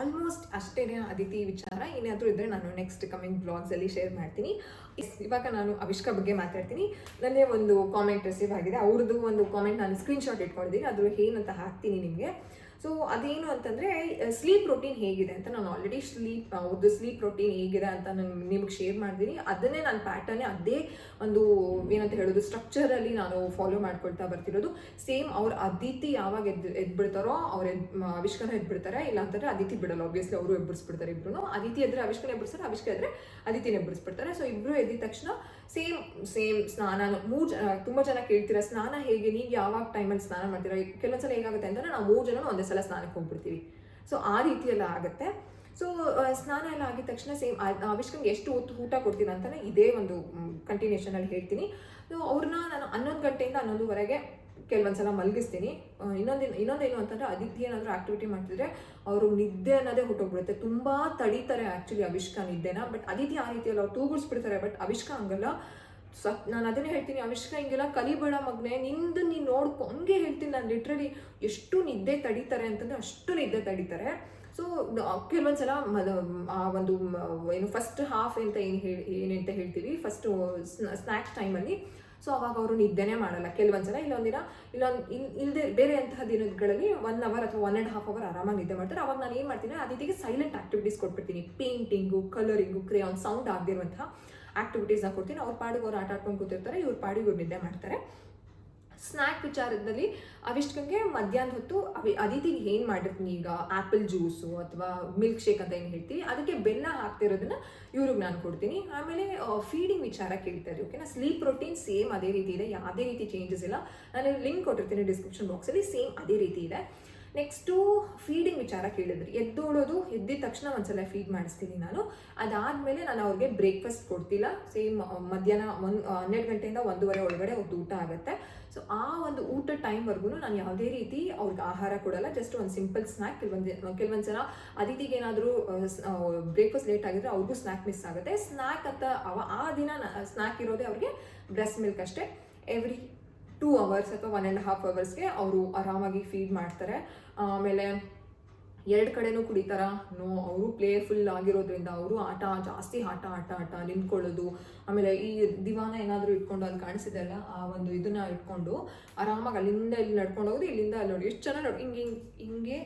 Almost ಅಷ್ಟೇ ಅದಿತಿ ವಿಚಾರ. ಏನಾದರೂ ಇದ್ದರೆ ನಾನು ನೆಕ್ಸ್ಟ್ ಕಮಿಂಗ್ ಬ್ಲಾಗ್ಸಲ್ಲಿ ಶೇರ್ ಮಾಡ್ತೀನಿ. ಇವಾಗ ನಾನು ಅವಿಷ್ಕಾ ಬಗ್ಗೆ ಮಾತಾಡ್ತೀನಿ. ನನಗೆ ಒಂದು ಕಾಮೆಂಟ್ ರಿಸೀವ್ ಆಗಿದೆ. ಅವ್ರದ್ದು ಒಂದು ಕಾಮೆಂಟ್ ನಾನು ಸ್ಕ್ರೀನ್ಶಾಟ್ ಇಟ್ಕೊಂಡಿದ್ದೀನಿ. ಅದು ಏನಂತ ಹಾಕ್ತೀನಿ ನಿಮಗೆ. ಸೊ ಅದೇನು ಅಂತಂದರೆ, ಸ್ಲೀಪ್ ರೊಟೀನ್ ಹೇಗಿದೆ ಅಂತ ನಾನು ಆಲ್ರೆಡಿ ಅವ್ರದ್ದು ಸ್ಲೀಪ್ ರೊಟೀನ್ ಹೇಗಿದೆ ಅಂತ ನಾನು ನಿಮಗೆ ಶೇರ್ ಮಾಡಿದ್ದೀನಿ. ಅದನ್ನೇ ನನ್ನ ಪ್ಯಾಟರ್ನೇ ಅದೇ ಒಂದು ಏನಂತ ಹೇಳೋದು ಸ್ಟ್ರಕ್ಚರಲ್ಲಿ ನಾನು ಫಾಲೋ ಮಾಡ್ಕೊಳ್ತಾ ಬರ್ತಿರೋದು. ಸೇಮ್ ಅವ್ರು ಅದಿತಿ ಯಾವಾಗ ಎದ್ಬಿಡ್ತಾರೋ ಅವ್ರು ಅವಿಷ್ಕನ ಎದ್ಬಿಡ್ತಾರೆ. ಇಲ್ಲ ಅಂತಂದರೆ ಅದಿತಿ ಬಿಡಲ್ಲ, ಆಬ್ವಿಯಸ್ಲಿ ಅವರು ಎಬ್ಬರಿಸ್ಬಿಡ್ತಾರೆ ಇಬ್ರು. ಅದಿತಿ ಎದ್ರೆ ಅವಿಷ್ಕನ ಎಬ್ಬರಿಸ್ತಾರೆ, ಅವಿಷ್ಕ ಎದ್ರೆ ಅದಿತಿನ ಎಬ್ಬರಿಸ್ಬಿಡ್ತಾರೆ. ಸೊ ಇಬ್ಬರು ಎದ್ದಿದ ತಕ್ಷಣ ಸೇಮ್ ಸ್ನಾನ. ತುಂಬ ಜನ ಕೇಳ್ತೀರಾ ಸ್ನಾನ ಹೇಗೆ, ನೀವು ಯಾವಾಗ ಟೈಮಲ್ಲಿ ಸ್ನಾನ ಮಾಡ್ತೀರಾ? ಕೆಲವೊಂದ್ಸಲ ಹೇಗಾಗುತ್ತೆ ಅಂತಂದರೆ ನಾವು 3 ಜನ ಒಂದೇ ಸಲ ಸ್ನಾನಕ್ಕೆ ಹೋಗ್ಬಿಡ್ತೀವಿ. ಸೊ ಆ ರೀತಿಯೆಲ್ಲ ಆಗುತ್ತೆ. ಸೊ ಸ್ನಾನ ಎಲ್ಲ ಆಗಿದ ತಕ್ಷಣ ಅವಿಷ್ಕಂಗೆ ಎಷ್ಟು ಊಟ ಕೊಡ್ತೀನಿ ಅಂತಲೇ ಇದೇ ಒಂದು ಕಂಟಿನ್ಯೂಷನಲ್ಲಿ ಹೇಳ್ತೀನಿ. ಸೊ ಅವ್ರನ್ನ ನಾನು 11 ಗಂಟೆಯಿಂದ 11:30 ಕೆಲವೊಂದ್ಸಲ ಮಲಗಿಸ್ತೀನಿ. ಇನ್ನೊಂದೇನು ಅಂತಂದರೆ ಅದಿತಿ ಏನಾದರೂ ಆಕ್ಟಿವಿಟಿ ಮಾಡ್ತಿದ್ರೆ ಅವರು ನಿದ್ದೆ ಅನ್ನೋದೇ ಹೊಟ್ಟೋಗ್ಬಿಡುತ್ತೆ. ತುಂಬ ತಡೀತಾರೆ ಆ್ಯಕ್ಚುಲಿ ಅವಿಷ್ಕಾ ನಿದ್ದೆನ. ಬಟ್ ಅದಿತಿ ಆ ರೀತಿಯಲ್ಲಿ ಅವ್ರು ತೂಗುಡಿಸ್ಬಿಡ್ತಾರೆ. ಬಟ್ ಅವಿಷ್ಕಾ ಹಂಗಲ್ಲ. ನಾನು ಅದನ್ನೇ ಹೇಳ್ತೀನಿ, ಅವಿಷ್ಕಾ ಹಿಂಗೆಲ್ಲ ಕಲಿಬೇಡ ಮಗನೆ, ನಿಂದು ನೀನು ನೋಡ್ಕೊ. ಹಂಗೆ ಹೇಳ್ತೀನಿ ನಾನು ಲಿಟ್ರಲಿ. ಎಷ್ಟು ನಿದ್ದೆ ತಡೀತಾರೆ ಅಂತಂದರೆ ಅಷ್ಟು ನಿದ್ದೆ ತಡೀತಾರೆ. ಸೊ ಕೆಲವೊಂದ್ಸಲ ಆ ಒಂದು ಏನು ಫಸ್ಟ್ ಹಾಫ್ ಅಂತ ಏನಂತ ಹೇಳ್ತೀವಿ, ಫಸ್ಟು ಸ್ನ್ಯಾಕ್ಸ್ ಟೈಮಲ್ಲಿ. ಸೊ ಅವಾಗ ಅವರು ನಿದ್ದೆನೇ ಮಾಡಲ್ಲ ಕೆಲವೊಂದ್ಸಲ. ಇಲ್ಲದೆ ಬೇರೆ ಅಂತಹ ದಿನಗಳಲ್ಲಿ 1 ಅವರ್ ಅಥವಾ 1.5 ಅವರ್ ಆರಾಮಾಗಿ ನಿದ್ದೆ ಮಾಡ್ತಾರೆ. ಅವಾಗ ನಾನು ಏನು ಮಾಡ್ತೀನಿ, ಅದಿತಿಗೆ ಸೈಲೆಂಟ್ ಆಕ್ಟಿವಿಟೀಸ್ ಕೊಟ್ಬಿಡ್ತೀನಿ. ಪೇಂಟಿಂಗು, ಕಲರಿಂಗು, ಕ್ರೇಯಾನ್, ಸೌಂಡ್ ಆಗದಿರುವಂತಹ ಆಕ್ಟಿವಿಟೀಸ್ನ ಕೊಡ್ತೀನಿ. ಅವ್ರ ಪಾಡಿಗೆ ಅವ್ರು ಆಟ ಆಡ್ಕೊಂಡು ಕೂತಿರ್ತಾರೆ, ಇವ್ರ ಪಾಡಿಗೆ ಇವ್ರು ನಿದ್ದೆ ಮಾಡ್ತಾರೆ. ಸ್ನ್ಯಾಕ್ ವಿಚಾರದಲ್ಲಿ ಅವಿಷ್ಕಂಗೆ ಮಧ್ಯಾಹ್ನ ಹೊತ್ತು ಅದಿತಿಗೆ ಏನು ಮಾಡಿರ್ತೀನಿ ಈಗ, ಆ್ಯಪಲ್ ಜ್ಯೂಸು ಅಥವಾ ಮಿಲ್ಕ್ ಶೇಕ್ ಅಂತ ಏನು ಹೇಳ್ತೀವಿ, ಅದಕ್ಕೆ ಬೆಲ್ಲ ಹಾಕ್ತಿರೋದನ್ನ ಇವ್ರಿಗೆ ನಾನು ಕೊಡ್ತೀನಿ. ಆಮೇಲೆ ಫೀಡಿಂಗ್ ವಿಚಾರ ಕೇಳ್ತಾರೆ, ಓಕೆನಾ. ಸ್ಲೀಪ್ ರೊಟೀನ್ ಸೇಮ್ ಅದೇ ರೀತಿ ಇದೆ, ಯಾವುದೇ ರೀತಿ ಚೇಂಜಸ್ ಇಲ್ಲ. ನಾನು ಲಿಂಕ್ ಕೊಟ್ಟಿರ್ತೀನಿ ಡಿಸ್ಕ್ರಿಪ್ಷನ್ ಬಾಕ್ಸಲ್ಲಿ, ಸೇಮ್ ಅದೇ ರೀತಿ ಇದೆ. ನೆಕ್ಸ್ಟು ಫೀಡಿಂಗ್ ವಿಚಾರ ಕೇಳಿದ್ರಿ. ಎದ್ದಿದ ತಕ್ಷಣ ಒಂದ್ಸಲ ಫೀಡ್ ಮಾಡಿಸ್ತೀನಿ ನಾನು. ಅದಾದಮೇಲೆ ನಾನು ಅವ್ರಿಗೆ ಬ್ರೇಕ್ಫಾಸ್ಟ್ ಕೊಡ್ತಿಲ್ಲ. ಸೇಮ್ ಮಧ್ಯಾಹ್ನ 12 ಗಂಟೆಯಿಂದ 1:30 ಒಳಗಡೆ ಅವ್ರದ್ದು ಊಟ ಆಗುತ್ತೆ. ಸೊ ಆ ಒಂದು ಊಟ ಟೈಮ್ವರೆಗೂ ನಾನು ಯಾವುದೇ ರೀತಿ ಅವ್ರಿಗೆ ಆಹಾರ ಕೊಡಲ್ಲ. ಜಸ್ಟ್ ಒಂದು ಸಿಂಪಲ್ ಸ್ನ್ಯಾಕ್. ಕೆಲವೊಂದ್ಸಲ ಅದಿತಿಗೆ ಏನಾದರೂ ಬ್ರೇಕ್ಫಾಸ್ಟ್ ಲೇಟ್ ಆಗಿದ್ರೆ ಅವ್ರಿಗೂ ಸ್ನ್ಯಾಕ್ ಮಿಸ್ ಆಗುತ್ತೆ. ಸ್ನ್ಯಾಕ್ ಅಂತ ಆ ದಿನ ಸ್ನ್ಯಾಕ್ ಇರೋದೇ ಅವ್ರಿಗೆ ಬ್ರೆಸ್ಟ್ ಮಿಲ್ಕ್ ಅಷ್ಟೇ. ಎವ್ರಿ 2 ಅವರ್ಸ್ ಅಥವಾ 1.5 ಅವರ್ಸ್ಗೆ ಅವರು ಆರಾಮಾಗಿ ಫೀಡ್ ಮಾಡ್ತಾರೆ. ಆಮೇಲೆ 2 ಕಡೆನೂ ಕುಡಿತಾರ? ನೋ. ಅವರು ಪ್ಲೇಫುಲ್ ಆಗಿರೋದ್ರಿಂದ ಅವರು ಜಾಸ್ತಿ ಆಟ ನಿಂತ್ಕೊಳ್ಳೋದು. ಆಮೇಲೆ ಈ ದಿವಾನ ಏನಾದರೂ ಇಟ್ಕೊಂಡು ಅಲ್ಲಿ ಕಾಣಿಸಿದೆ ಅಲ್ಲ, ಆ ಒಂದು ಇದನ್ನ ಇಟ್ಕೊಂಡು ಆರಾಮಾಗಿ ಅಲ್ಲಿಂದ ಇಲ್ಲಿ ನಡ್ಕೊಂಡು ಹೋಗೋದು, ಇಲ್ಲಿಂದ ಅಲ್ಲಿ ನೋಡಿ ಎಷ್ಟು ಚೆನ್ನಾಗಿ ಹಿಂಗೆ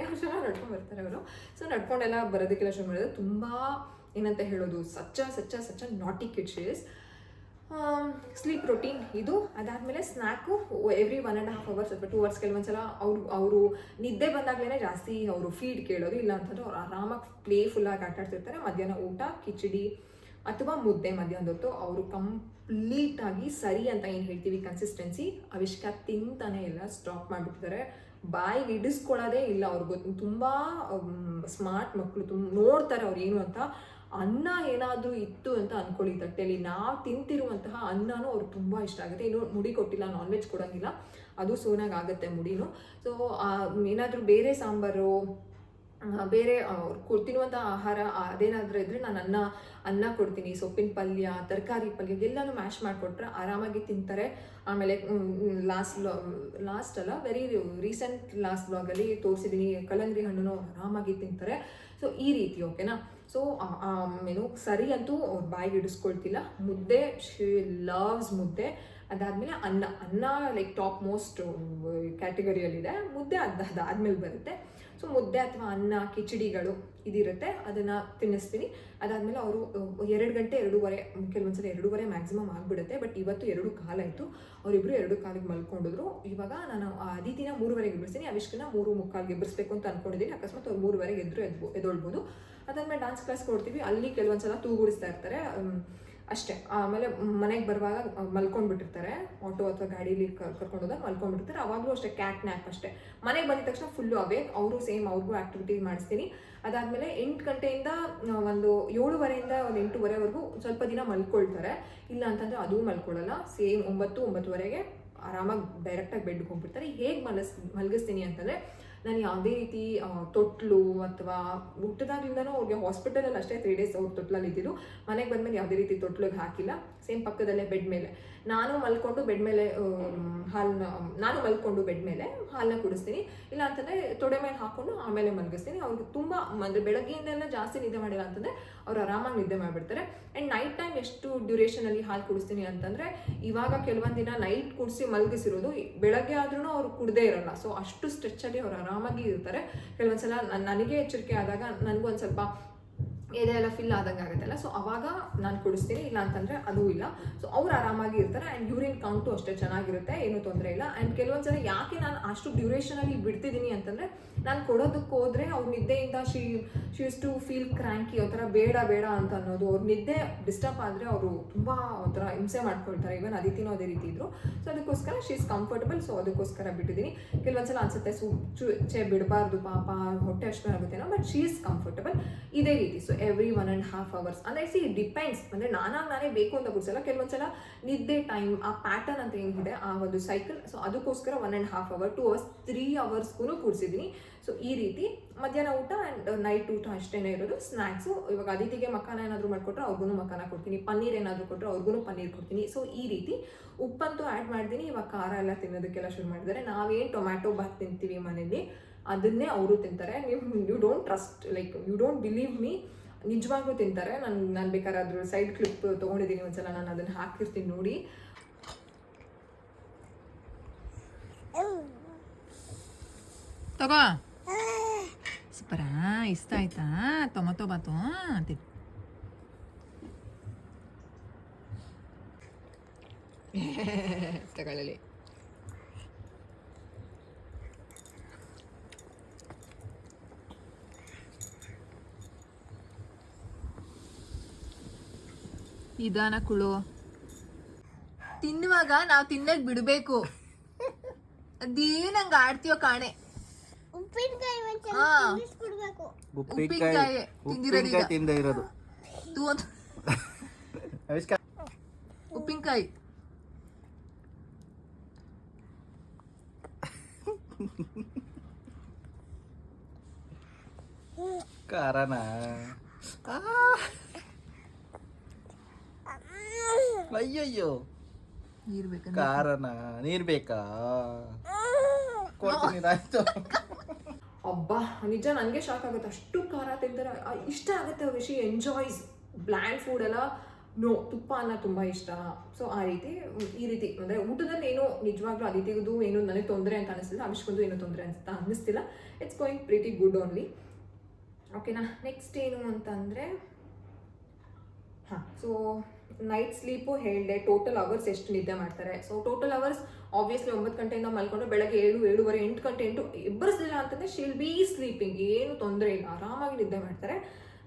ಅಷ್ಟು ಚೆನ್ನಾಗಿ ನಡ್ಕೊಂಡು ಬರ್ತಾರೆ ಅವರು. ಸೊ ನಡ್ಕೊಂಡೆಲ್ಲ ಬರೋದಕ್ಕೆಲ್ಲ ಶುರು ಮಾಡಿದ್ರು. ತುಂಬ ಏನಂತ ಹೇಳೋದು, ಸಚ್ಚ ನಾಟಿ ಕಿಡ್ಸ್ ಇಸ್. ಸ್ಲೀಪ್ ರೊಟೀನ್ ಇದು. ಅದಾದಮೇಲೆ ಸ್ನ್ಯಾಕು ಎವ್ರಿ 1.5 ಅವರ್ಸ್ ಅಥವಾ 2 ಅವರ್ಸ್. ಕೆಲವೊಂದ್ಸಲ ಅವರು ನಿದ್ದೆ ಬಂದಾಗಲೇ ಜಾಸ್ತಿ ಅವರು ಫೀಡ್ ಕೇಳೋದು. ಇಲ್ಲ ಅಂತಂದರೆ ಅವ್ರು ಆರಾಮಾಗಿ ಪ್ಲೇಫುಲ್ಲಾಗಿ ಆಟಾಡ್ತಿರ್ತಾರೆ. ಮಧ್ಯಾಹ್ನ ಊಟ ಕಿಚಡಿ ಅಥವಾ ಮುದ್ದೆ ಮಧ್ಯಾಹ್ನದ ಹೊತ್ತು ಅವರು ಕಂಪ್ಲೀಟಾಗಿ ಸರಿ ಅಂತ ಏನು ಹೇಳ್ತೀವಿ ಕನ್ಸಿಸ್ಟೆನ್ಸಿ, ಅವಿಷ್ಕಾ ತಿಂತಾನೆ ಇಲ್ಲ, ಸ್ಟಾಪ್ ಮಾಡಿಬಿಡ್ತಾರೆ. ಬಾಯಿಗೆ ಇಡಿಸ್ಕೊಳ್ಳೋದೇ ಇಲ್ಲ. ಅವ್ರಿಗೆ ತುಂಬ ಸ್ಮಾರ್ಟ್ ಮಕ್ಕಳು, ನೋಡ್ತಾರೆ ಅವ್ರು ಏನು ಅಂತ. ಅನ್ನ ಏನಾದರೂ ಇತ್ತು ಅಂತ ಅಂದ್ಕೊಳ್ಳಿ ತಟ್ಟೆಯಲ್ಲಿ, ನಾವು ತಿಂತಿರುವಂತಹ ಅನ್ನನೂ ಅವ್ರಿಗೆ ತುಂಬ ಇಷ್ಟ ಆಗುತ್ತೆ. ಇನ್ನು ಮುಡಿ ಕೊಟ್ಟಿಲ್ಲ, ನಾನ್ ವೆಜ್ ಕೊಡೋಂಗಿಲ್ಲ, ಅದು ಸೋನಾಗಿ ಆಗುತ್ತೆ ಮುಡಿನೂ. ಸೊ ಏನಾದರೂ ಬೇರೆ ಸಾಂಬಾರು, ಬೇರೆ ತಿನ್ನುವಂಥ ಆಹಾರ ಅದೇನಾದರೂ ಇದ್ದರೆ ನಾನು ಅನ್ನ ಕೊಡ್ತೀನಿ. ಸೊಪ್ಪಿನ ಪಲ್ಯ, ತರಕಾರಿ ಪಲ್ಯ ಎಲ್ಲನೂ ಮ್ಯಾಶ್ ಮಾಡಿಕೊಟ್ರೆ ಆರಾಮಾಗಿ ತಿಂತಾರೆ. ಆಮೇಲೆ ಲಾಸ್ಟ್ ಅಲ್ಲ, ವೆರಿ ರೀಸೆಂಟ್ ಲಾಸ್ಟ್ ಬ್ಲಾಗಲ್ಲಿ ತೋರಿಸಿದ್ದೀನಿ, ಕಲ್ಲಂಗಡಿ ಹಣ್ಣು ಆರಾಮಾಗಿ ತಿಂತಾರೆ. ಸೊ ಈ ರೀತಿ, ಓಕೆನಾ. ಸೊ ಏನು ಸರಿ ಅಂತೂ ಅವ್ರ ಬಾಯಿಗೆ ಇಡಿಸ್ಕೊಳ್ತಿಲ್ಲ. ಮುದ್ದೆ, ಶಿ ಲವ್ಸ್ ಮುದ್ದೆ. ಅದಾದಮೇಲೆ ಅನ್ನ ಲೈಕ್ ಟಾಪ್ ಮೋಸ್ಟ್ ಕ್ಯಾಟಗರಿಯಲ್ಲಿದೆ. ಮುದ್ದೆ ಅದಾದ್ಮೇಲೆ ಬರುತ್ತೆ. ಸೊ ಮುದ್ದೆ ಅಥವಾ ಅನ್ನ, ಕಿಚಡಿಗಳು ಇದಿರುತ್ತೆ, ಅದನ್ನು ತಿನ್ನಿಸ್ತೀನಿ. ಅದಾದಮೇಲೆ ಅವರು 2 ಗಂಟೆ 2:15, ಕೆಲವೊಂದ್ಸಲ 2:15 ಮ್ಯಾಕ್ಸಿಮಮ್ ಆಗಿಬಿಡುತ್ತೆ. ಬಟ್ ಇವತ್ತು 2:15 ಆಯಿತು. ಅವರಿಬ್ಬರು 2:15 ಮಲ್ಕೊಂಡಿದ್ರು. ಇವಾಗ ನಾನು ಅದಿತಿನ 3:30 ಎಬ್ಬಿಸ್ತೀನಿ, ಅವಿಷ್ಕನ 3:45 ಎಬ್ಬಿಸ್ಬೇಕು ಅಂತ ಅಂದ್ಕೊಂಡಿದ್ದೀನಿ. ಅಕಸ್ಮಾತ್ ಅವ್ರು 3:30 ಎದ್ದೊಳ್ಬೋದು. ಅದಾದಮೇಲೆ ಡಾನ್ಸ್ ಕ್ಲಾಸ್ ಕೊಡ್ತೀವಿ, ಅಲ್ಲಿ ಕೆಲವೊಂದ್ಸಲ ತೂಗುಡಿಸ್ತಾ ಇರ್ತಾರೆ ಅಷ್ಟೇ. ಆಮೇಲೆ ಮನೆಗೆ ಬರುವಾಗ ಮಲ್ಕೊಂಡ್ಬಿಟ್ಟಿರ್ತಾರೆ, ಆಟೋ ಅಥವಾ ಗಾಡೀಲಿ ಕರ್ಕೊಂಡೋದಾಗ ಮಲ್ಕೊಂಡ್ಬಿಟ್ಟಿರ್ತಾರೆ. ಅವಾಗಲೂ ಅಷ್ಟೇ ಕ್ಯಾಟ್ ನ್ಯಾಪ್ ಅಷ್ಟೇ. ಮನೆಗೆ ಬಂದಿದ ತಕ್ಷಣ ಫುಲ್ಲು ಅವೇಕ್. ಅವರು ಸೇಮ್, ಅವ್ರಿಗೂ ಆ್ಯಕ್ಟಿವಿಟಿ ಮಾಡಿಸ್ತೀನಿ. ಅದಾದಮೇಲೆ 8 ಗಂಟೆಯಿಂದ ಒಂದು 7:30 ಒಂದು 8:30ವರೆಗೂ ಸ್ವಲ್ಪ ದಿನ ಮಲ್ಕೊಳ್ತಾರೆ. ಇಲ್ಲ ಅಂತಂದರೆ ಅದೂ ಮಲ್ಕೊಳ್ಳಲ್ಲ. ಸೇಮ್ 9-9:30 ಆರಾಮಾಗಿ ಡೈರೆಕ್ಟಾಗಿ ಬೆಡ್ಗೆ ಹೋಗ್ಬಿಡ್ತಾರೆ. ಹೇಗೆ ಮಲಗಿಸ್ತೀನಿ ಅಂತಂದರೆ, ನಾನು ಯಾವುದೇ ರೀತಿ ತೊಟ್ಲು ಅಥವಾ ಹುಟ್ಟಿದಾಗ್ಲಿಂದನೂ ಅವ್ರಿಗೆ ಹಾಸ್ಪಿಟಲಲ್ಲಿ ಅಷ್ಟೇ 3 days ಅವ್ರು ತೊಟ್ಲಲ್ಲಿ ಇದ್ದಿದ್ದು. ಮನೆಗೆ ಬಂದಮೇಲೆ ಯಾವುದೇ ರೀತಿ ತೊಟ್ಲಿಗೆ ಹಾಕಿಲ್ಲ. ಸೇಮ್ ಪಕ್ಕದಲ್ಲೇ ಬೆಡ್ ಮೇಲೆ ನಾನು ಮಲ್ಕೊಂಡು ಬೆಡ್ ಮೇಲೆ ಹಾಲನ್ನ ಕುಡಿಸ್ತೀನಿ. ಇಲ್ಲ ಅಂತಂದರೆ ತೊಡೆ ಮೇಲೆ ಹಾಕೊಂಡು ಆಮೇಲೆ ಮಲಗಿಸ್ತೀನಿ. ಅವ್ರಿಗೆ ತುಂಬ ಅಂದರೆ ಬೆಳಗ್ಗೆಯಿಂದೆಲ್ಲ ಜಾಸ್ತಿ ನಿದ್ದೆ ಮಾಡಿಲ್ಲ ಅಂತಂದರೆ ಅವ್ರು ಆರಾಮಾಗಿ ನಿದ್ದೆ ಮಾಡಿಬಿಡ್ತಾರೆ. ಆ್ಯಂಡ್ ನೈಟ್ ಟೈಮ್ ಎಷ್ಟು ಡ್ಯೂರೇಷನಲ್ಲಿ ಹಾಲು ಕುಡಿಸ್ತೀನಿ ಅಂತಂದರೆ, ಇವಾಗ ಕೆಲವೊಂದು ದಿನ ನೈಟ್ ಕುಡಿಸಿ ಮಲಗಿಸಿರೋದು ಬೆಳಗ್ಗೆ ಆದ್ರೂ ಅವ್ರು ಕುಡ್ದೇ ಇರಲ್ಲ. ಸೊ ಅಷ್ಟು ಸ್ಟ್ರೆಚ್ಚಲ್ಲಿ ಅವ್ರು ಆರಾಮಾಗಿ ಇರ್ತಾರೆ. ಕೆಲವೊಂದ್ಸಲ ನನಗೆ ಎಚ್ಚರಿಕೆ ಆದಾಗ ನನಗೂ ಒಂದು ಸ್ವಲ್ಪ ಎದೆ ಎಲ್ಲ ಫಿಲ್ ಆದಂಗೆ ಆಗುತ್ತಲ್ಲ, ಸೊ ಅವಾಗ ನಾನು ಕುಡಿಸ್ತೀನಿ. ಇಲ್ಲ ಅಂತಂದರೆ ಅದೂ ಇಲ್ಲ. ಸೊ ಅವ್ರು ಆರಾಮಾಗಿ ಇರ್ತಾರೆ. ಆ್ಯಂಡ್ ಯೂರಿನ್ ಕೌಂಟು ಅಷ್ಟೇ ಚೆನ್ನಾಗಿರುತ್ತೆ, ಏನೂ ತೊಂದರೆ ಇಲ್ಲ. ಆ್ಯಂಡ್ ಕೆಲವೊಂದ್ಸಲ ಯಾಕೆ ನಾನು ಅಷ್ಟು ಡ್ಯೂರೇಷನಲ್ಲಿ ಬಿಡ್ತಿದ್ದೀನಿ ಅಂತಂದರೆ, ನಾನು ಕೊಡೋದಕ್ಕೆ ಹೋದರೆ ಅವ್ರ ನಿದ್ದೆಯಿಂದ she used to feel cranky, ಒಂಥರ ಬೇಡ ಅಂತ ಅನ್ನೋದು. ಅವ್ರ ನಿದ್ದೆ ಡಿಸ್ಟರ್ಬ್ ಆದರೆ ಅವರು ತುಂಬ ಒಂಥರ ಹಿಂಸೆ ಮಾಡ್ಕೊಳ್ತಾರೆ. ಈವನ್ ಅದಿತಿನೂ ಅದೇ ರೀತಿ ಇದ್ರು. ಸೊ ಅದಕ್ಕೋಸ್ಕರ ಶಿ ಇಸ್ ಕಂಫರ್ಟಬಲ್. ಸೊ ಅದಕ್ಕೋಸ್ಕರ ಬಿಟ್ಟಿದ್ದೀನಿ. ಕೆಲವೊಂದ್ಸಲ ಅನ್ಸುತ್ತೆ ಬಿಡಬಾರ್ದು ಪಾಪ, ಹೊಟ್ಟೆ ಅಷ್ಟು ಆಗುತ್ತೇನೋ, ಬಟ್ ಶಿ ಇಸ್ ಕಂಫರ್ಟಬಲ್. ಇದೇ ರೀತಿ. ಸೊ ಎವ್ರಿ 1.5 hours ಅಂದರೆ ಡಿಪೆಂಡ್ಸ್. ಅಂದರೆ ನಾನೇ ಬೇಕು ಅಂತ ಕುಡಿಸಲ್ಲ. ಕೆಲವೊಂದ್ಸಲ ನಿದ್ದೆ ಟೈಮ್, ಆ ಪ್ಯಾಟರ್ನ್ ಅಂತ ಏನಿದೆ, ಆ ಒಂದು ಸೈಕಲ್, ಸೊ ಅದಕ್ಕೋಸ್ಕರ 1.5 hour 2 hours 3 hours ಕುಡಿಸಿದ್ದೀನಿ. ಸೊ ಈ ರೀತಿ ಮಧ್ಯಾಹ್ನ ಊಟ ಆ್ಯಂಡ್ ನೈಟ್ ಊಟ ಅಷ್ಟೇ ಇರೋದು. ಸ್ನ್ಯಾಕ್ಸು ಇವಾಗ ಅದಿತಿಗೆ ಮಕ್ಕಾನ ಏನಾದರೂ ಮಾಡಿಕೊಟ್ರೆ ಅವ್ರಿಗೂ ಮಕ್ಕಾನ ಕೊಡ್ತೀನಿ, ಪನ್ನೀರ್ ಏನಾದರೂ ಕೊಟ್ಟರೆ ಅವ್ರಿಗೂ ಪನ್ನೀರ್ ಕೊಡ್ತೀನಿ. ಸೊ ಈ ರೀತಿ ಉಪ್ಪಂತೂ ಆ್ಯಡ್ ಮಾಡ್ತೀನಿ. ಇವಾಗ ಖಾರ ಎಲ್ಲ ತಿನ್ನೋದಕ್ಕೆಲ್ಲ ಶುರು ಮಾಡಿದ್ದಾರೆ. ನಾವೇನು ಟೊಮ್ಯಾಟೊ ಬಾತ್ ತಿಂತೀವಿ ಮನೇಲಿ, ಅದನ್ನೇ ಅವರು ತಿಂತಾರೆ. You don't trust, like you don't believe me, ನಿಜವಾಗ್ಲೂ ತಿಂತಾರೆ. ನಾನು ಬೇಕಾದ್ರೆ ಅದ್ರ ಸೈಡ್ ಕ್ಲಿಪ್ ತೊಗೊಂಡಿದ್ದೀನಿ ಒಂದ್ಸಲ, ನಾನು ಅದನ್ನು ಹಾಕಿರ್ತೀನಿ ನೋಡಿ. ತಗೋ ಸೂಪರಾ, ಇಷ್ಟ ಆಯ್ತಾ ಟೊಮೊಟೊ ಬಾತು? ತಗೊಳ್ಳಲಿ. ನಿಧಾನ ಕುಳು. ತಿನ್ನುವಾಗ ನಾವು ತಿನ್ನಕ್ ಬಿಡ್ಬೇಕು. ಅದೇನಂಗ ಆಡ್ತೀಯೋ ಕಾಣೆ. ಉಪ್ಪಿನಕಾಯಿ ತಿಂದೇ ಇರೋದು. ಉಪ್ಪಿನಕಾಯಿ ಕಾರಣ ಅಯ್ಯಯ್ಯೋ, ಕಾರಣ ನೀರ್ ಬೇಕಾ? ಕೊಡ್ತೀನಿ ಆಯ್ತು. ಅಬ್ಬಾ, ನಿಜ ನನಗೆ ಶಾಕ್ ಆಗುತ್ತೆ. ಅಷ್ಟು ಖಾರ ತಿಂತಾರೆ. ಇಷ್ಟ ಆಗುತ್ತೆ ಅವ್ರಿಗೆ. ಶಿ ಎಂಜಾಯ್ಸ್ ಬ್ಲ್ಯಾಂಡ್ ಫುಡ್ ಎಲ್ಲ. ನೋ, ತುಪ್ಪ ಅನ್ನ ತುಂಬ ಇಷ್ಟ. ಸೊ ಆ ರೀತಿ ಈ ರೀತಿ ಅಂದರೆ ಊಟದಲ್ಲಿ ಏನೋ ನಿಜವಾಗ್ಲೂ ಅದಿತಿಗೂ ಏನು ನನಗೆ ತೊಂದರೆ ಅಂತ ಅನಿಸ್ತಿಲ್ಲ, ಅವಿಷ್ಕೊಂದು ಏನೂ ತೊಂದರೆ ಅಂತ ಅನ್ನಿಸ್ತಿಲ್ಲ. It's going pretty good only. ಓಕೆನಾ. ನೆಕ್ಸ್ಟ್ ಏನು ಅಂತಂದರೆ, ಸೊ ನೈಟ್ ಸ್ಲೀಪು ಹೇಳಿದೆ. ಟೋಟಲ್ ಅವರ್ಸ್ ಎಷ್ಟು ನಿದ್ದೆ ಮಾಡ್ತಾರೆ. ಸೊ ಟೋಟಲ್ ಅವರ್ಸ್ ಆಬ್ವಿಯಸ್ಲಿ 9 ಗಂಟೆಯಿಂದ ಮಲ್ಕೊಂಡು ಬೆಳಗ್ಗೆ 7, 7:30, 8 ಗಂಟೆ ಎಬ್ಬರಿಸಲಿಲ್ಲ ಅಂತಂದರೆ ಶಿಲ್ ಬಿ ಸ್ಲೀಪಿಂಗ್, ಏನು ತೊಂದರೆ ಇಲ್ಲ, ಆರಾಮಾಗಿ ನಿದ್ದೆ ಮಾಡ್ತಾರೆ.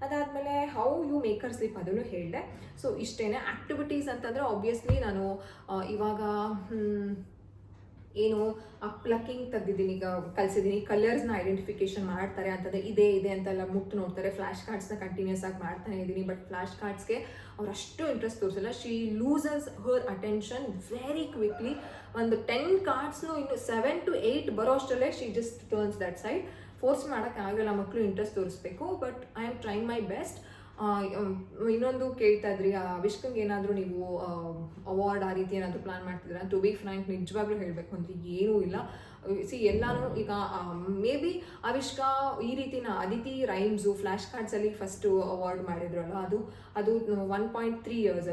ಅದಾದಮೇಲೆ how you make her sleep ಅದನ್ನು ಹೇಳಿದೆ. ಸೊ ಇಷ್ಟೇ. ಆ್ಯಕ್ಟಿವಿಟೀಸ್ ಅಂತಂದರೆ ಆಬ್ವಿಯಸ್ಲಿ ನಾನು ಇವಾಗ ಏನು ಪ್ಲಕ್ಕಿಂಗ್ ತೆಗೆದಿದ್ದೀನಿ, ಈಗ ಕಲಿಸಿದ್ದೀನಿ. ಕಲರ್ಸ್ನ ಐಡೆಂಟಿಫಿಕೇಶನ್ ಮಾಡ್ತಾರೆ ಅಂತಂದರೆ ಇದೆ ಅಂತೆಲ್ಲ ಮುಟ್ಟು ನೋಡ್ತಾರೆ. ಫ್ಲ್ಯಾಶ್ ಕಾರ್ಡ್ಸ್ನ ಕಂಟಿನ್ಯೂಸ್ ಆಗಿ ಮಾಡ್ತಾನೆ ಇದ್ದೀನಿ. ಬಟ್ ಫ್ಲ್ಯಾಶ್ ಕಾರ್ಡ್ಸ್ಗೆ ಅವ್ರು ಅಷ್ಟು ಇಂಟ್ರೆಸ್ಟ್ ತೋರಿಸಿಲ್ಲ. She loses Har attention very quickly. ಒಂದು 10 ಕಾರ್ಡ್ಸ್ನು ಇನ್ನು 7 to 8 ಬರೋ ಅಷ್ಟರಲ್ಲೇ she just turns that side. Force ಮಾಡೋಕ್ಕಾಗಲ್ಲ, ಮಕ್ಕಳು ಇಂಟ್ರೆಸ್ಟ್ ತೋರಿಸ್ಬೇಕು. But I am trying my best. ಇನ್ನೊಂದು ಕೇಳ್ತಾ ಇದ್ರಿ, ಅವಿಷ್ಕಂಗೆ ಏನಾದರೂ ನೀವು ಅವಾರ್ಡ್ ಆ ರೀತಿ ಏನಾದರೂ ಪ್ಲಾನ್ ಮಾಡ್ತಿದ್ದೀರಾ? ಟು ಬಿ ಫ್ರ್ಯಾಂಕ್, ನಿಜವಾಗ್ಲೂ ಹೇಳಬೇಕು ಅಂದರೆ ಏನೂ ಇಲ್ಲ. ಎಲ್ಲಾನು ಈಗ ಮೇ ಬಿ ಅವಿಷ್ಕ ಈ ರೀತಿನ ಅದಿತಿ ರೈಮ್ಸು ಫ್ಲ್ಯಾಶ್ ಕಾರ್ಡ್ಸಲ್ಲಿ ಫಸ್ಟು ಅವಾರ್ಡ್ ಮಾಡಿದ್ರಲ್ಲ, ಅದು 1.3 years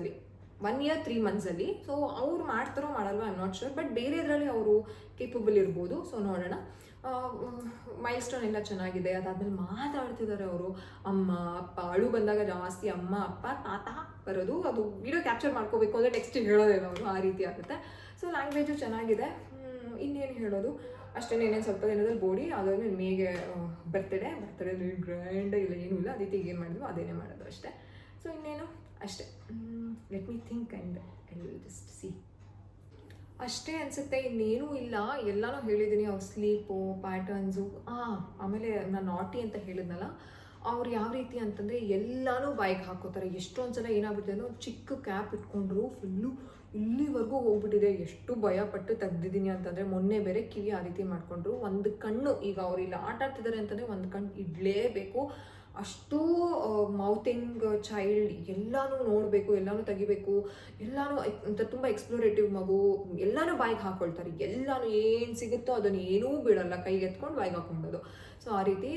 1 year 3 months. ಸೊ ಅವ್ರು ಮಾಡ್ತಾರೋ ಮಾಡಲ್ವ ಐ ನಾಟ್ ಶೂರ್. ಬಟ್ ಬೇರೆದ್ರಲ್ಲಿ ಅವರು ಕೇಪಬಲ್ ಇರ್ಬೋದು. ಸೊ ನೋಡೋಣ. ಮೈಲ್ ಸ್ಟೋನ್ ಎಲ್ಲ ಚೆನ್ನಾಗಿದೆ. ಅದಾದ್ಮೇಲೆ ಮಾತಾಡ್ತಿದ್ದಾರೆ ಅವರು. ಅಮ್ಮ ಅಪ್ಪ, ಅಳು ಬಂದಾಗ ಜಾಸ್ತಿ ಅಮ್ಮ ಅಪ್ಪ ತಾತ ಬರೋದು. ಅದು ವಿಡಿಯೋ ಕ್ಯಾಪ್ಚರ್ ಮಾಡ್ಕೋಬೇಕು ಅಂದರೆ ನೆಕ್ಸ್ಟ್ ಹೇಳೋದಿಲ್ಲ ಅವರು, ಆ ರೀತಿ ಆಗುತ್ತೆ. ಸೊ ಲ್ಯಾಂಗ್ವೇಜು ಚೆನ್ನಾಗಿದೆ. ಇನ್ನೇನು ಹೇಳೋದು, ಅಷ್ಟೇ. ಏನೇನು ಸ್ವಲ್ಪ ದಿನದಲ್ಲಿ ಬೋಡಿ, ಅದಾದ್ಮೇಲೆ ಮೇಗೆ ಬರ್ತಡೇ ಗ್ರ್ಯಾಂಡ್ ಇಲ್ಲ, ಏನೂ ಇಲ್ಲ. ಅದಿತಿಗೆ ಏನು ಮಾಡಿದ್ವು ಅದೇನೇ ಮಾಡೋದು ಅಷ್ಟೇ. ಸೊ ಇನ್ನೇನು ಅಷ್ಟೇ. Let me think and I will just C. ಅಷ್ಟೇ ಅನಿಸುತ್ತೆ, ಇನ್ನೇನೂ ಇಲ್ಲ. ಎಲ್ಲನೂ ಹೇಳಿದ್ದೀನಿ. ಅವ್ರ ಸ್ಲೀಪು ಪ್ಯಾಟರ್ನ್ಸು. ಆಮೇಲೆ ನಾನು ನಾಟಿ ಅಂತ ಹೇಳಿದ್ನಲ್ಲ, ಅವ್ರು ಯಾವ ರೀತಿ ಅಂತಂದರೆ ಎಲ್ಲನೂ ಬಾಯಿಗೆ ಹಾಕೋತಾರೆ. ಎಷ್ಟೊಂದು ಸಲ ಏನಾಗ್ಬಿಡುತ್ತೆ ಅಂದರೆ, ಚಿಕ್ಕ ಕ್ಯಾಪ್ ಇಟ್ಕೊಂಡ್ರು ಫುಲ್ಲು ಇಲ್ಲಿವರೆಗೂ ಹೋಗ್ಬಿಟ್ಟಿದೆ. ಎಷ್ಟು ಭಯಪಟ್ಟು ತೆಗ್ದಿದ್ದೀನಿ ಅಂತಂದರೆ, ಮೊನ್ನೆ ಬೇರೆ ಕಿವಿ ಆ ರೀತಿ ಮಾಡಿಕೊಂಡ್ರು. ಒಂದು ಕಣ್ಣು, ಈಗ ಅವ್ರು ಇಲ್ಲಿ ಆಟ ಆಡ್ತಿದ್ದಾರೆ ಅಂತಂದರೆ ಒಂದು ಕಣ್ಣು ಇಡಲೇಬೇಕು. ಅಷ್ಟು ಮೌತಿಂಗ್ ಚೈಲ್ಡ್, ಎಲ್ಲನೂ ನೋಡಬೇಕು, ಎಲ್ಲನೂ ತೆಗಿಬೇಕು, ಎಲ್ಲನೂ ಅಂತ ತುಂಬ ಎಕ್ಸ್ಪ್ಲೋರೇಟಿವ್ ಮಗು, ಎಲ್ಲನೂ ಬಾಯಿಗೆ ಹಾಕ್ಕೊಳ್ತಾರೆ. ಎಲ್ಲನೂ ಏನು ಸಿಗುತ್ತೋ ಅದನ್ನು ಏನೂ ಬಿಡಲ್ಲ, ಕೈಗೆ ಎತ್ಕೊಂಡು ಬಾಯಿಗೆ ಹಾಕ್ಕೊಂಡೋದು. ಸೊ ಆ ರೀತಿ.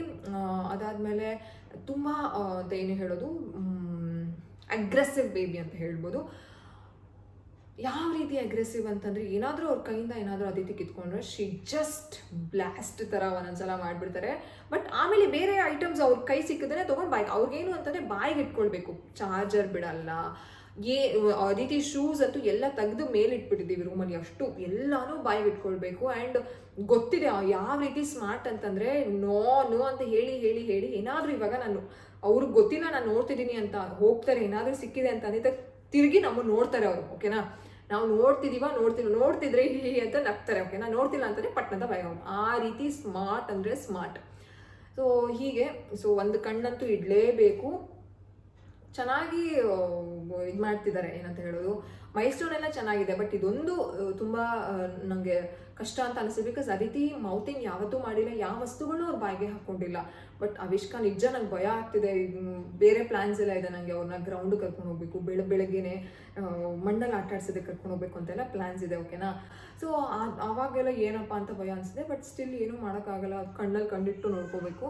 ಅದಾದಮೇಲೆ ತುಂಬ ಅಂತ ಏನು ಹೇಳೋದು, ಅಗ್ರೆಸಿವ್ ಬೇಬಿ ಅಂತ ಹೇಳ್ಬೋದು. ಯಾವ ರೀತಿ ಅಗ್ರೆಸಿವ್ ಅಂತಂದರೆ, ಏನಾದರೂ ಅವ್ರ ಕೈಯಿಂದ ಏನಾದರೂ ಅದಿತಿ ಕಿತ್ಕೊಂಡ್ರೆ ಶಿ ಜಸ್ಟ್ ಬ್ಲಾಸ್ಟ್ ಥರ ಒಂದೊಂದ್ಸಲ ಮಾಡಿಬಿಡ್ತಾರೆ. ಬಟ್ ಆಮೇಲೆ ಬೇರೆ ಐಟಮ್ಸ್ ಅವ್ರ ಕೈ ಸಿಕ್ಕಿದ್ರೆ ತೊಗೊಂಡು ಬಾಯಿಗೆ, ಅವ್ರಿಗೇನು ಅಂತಂದರೆ ಬಾಯಿಗೆ ಇಟ್ಕೊಳ್ಬೇಕು, ಚಾರ್ಜರ್ ಬಿಡಲ್ಲ. ಅದಿತಿ ಶೂಸ್ ಅಂತೂ ಎಲ್ಲ ತೆಗೆದು ಮೇಲಿಟ್ಬಿಟ್ಟಿದ್ದೀವಿ ರೂಮಲ್ಲಿ, ಅಷ್ಟು ಎಲ್ಲನೂ ಬಾಯಿಗೆ ಇಟ್ಕೊಳ್ಬೇಕು. ಆ್ಯಂಡ್ ಗೊತ್ತಿದೆ ಯಾವ ರೀತಿ ಸ್ಮಾರ್ಟ್ ಅಂತಂದರೆ, ನೋ ನೋ ಅಂತ ಹೇಳಿ ಹೇಳಿ ಹೇಳಿ ಏನಾದರೂ ಇವಾಗ ನಾನು ಅವ್ರಿಗೆ ಗೊತ್ತಿಲ್ಲ ನಾನು ನೋಡ್ತಿದ್ದೀನಿ ಅಂತ ಹೋಗ್ತಾರೆ, ಏನಾದರೂ ಸಿಕ್ಕಿದೆ ಅಂತ ಅಂದಿದ್ದ ತಿರುಗಿ ನಮ್ಮನ್ನು ನೋಡ್ತಾರೆ ಅವರು. ಓಕೆನಾ, ನಾವು ನೋಡ್ತಿದ್ರೆ ಹೀ ಅಂತ ನಗ್ತಾರೆ. ಓಕೆನಾ, ನೋಡ್ತಿಲ್ಲ ಅಂತಂದರೆ ಪಟ್ಟಣದ ಭಯ. ಆ ರೀತಿ ಸ್ಮಾರ್ಟ್ ಅಂದರೆ ಸ್ಮಾರ್ಟ್. ಸೊ ಹೀಗೆ. ಸೊ ಒಂದು ಕಣ್ಣಂತೂ ಇಡಲೇಬೇಕು. ಚೆನ್ನಾಗಿ ಇದು ಮಾಡ್ತಿದ್ದಾರೆ, ಏನಂತ ಹೇಳೋದು, ಮೈಲ್ಸ್ಟೋನ್ ಎಲ್ಲ ಚೆನ್ನಾಗಿದೆ. ಬಟ್ ಇದೊಂದು ತುಂಬ ನನಗೆ ಕಷ್ಟ ಅಂತ ಅನಿಸಿದೆ. ಬಿಕಾಸ್ ಅದಿತಿ ಮೌತಿಂಗ್ ಯಾವತ್ತೂ ಮಾಡಿಲ್ಲ, ಯಾವ ವಸ್ತುಗಳನ್ನೂ ಅವ್ರು ಬಾಯಿಗೆ ಹಾಕ್ಕೊಂಡಿಲ್ಲ. ಬಟ್ ಅವಿಷ್ಕಾ ನಿಜ ನಂಗೆ ಭಯ ಆಗ್ತಿದೆ. ಬೇರೆ ಪ್ಲ್ಯಾನ್ಸ್ ಎಲ್ಲ ಇದೆ ನನಗೆ, ಅವ್ರನ್ನ ಗ್ರೌಂಡ್ ಕರ್ಕೊಂಡು ಹೋಗ್ಬೇಕು, ಬೆಳಗ್ಗೆನೆ ಮಣ್ಣಲ್ಲಿ ಆಟ ಆಡ್ಸೋದಕ್ಕೆ ಕರ್ಕೊಂಡು ಹೋಗ್ಬೇಕು ಅಂತೆಲ್ಲ ಪ್ಲ್ಯಾನ್ಸ್ ಇದೆ. ಓಕೆನಾ, ಸೊ ಆವಾಗೆಲ್ಲ ಏನಪ್ಪ ಅಂತ ಭಯ ಅನಿಸಿದೆ. ಬಟ್ ಸ್ಟಿಲ್ ಏನೂ ಮಾಡೋಕ್ಕಾಗಲ್ಲ, ಕಣ್ಣಲ್ಲಿ ಕಂಡಿಟ್ಟು ನೋಡ್ಕೋಬೇಕು.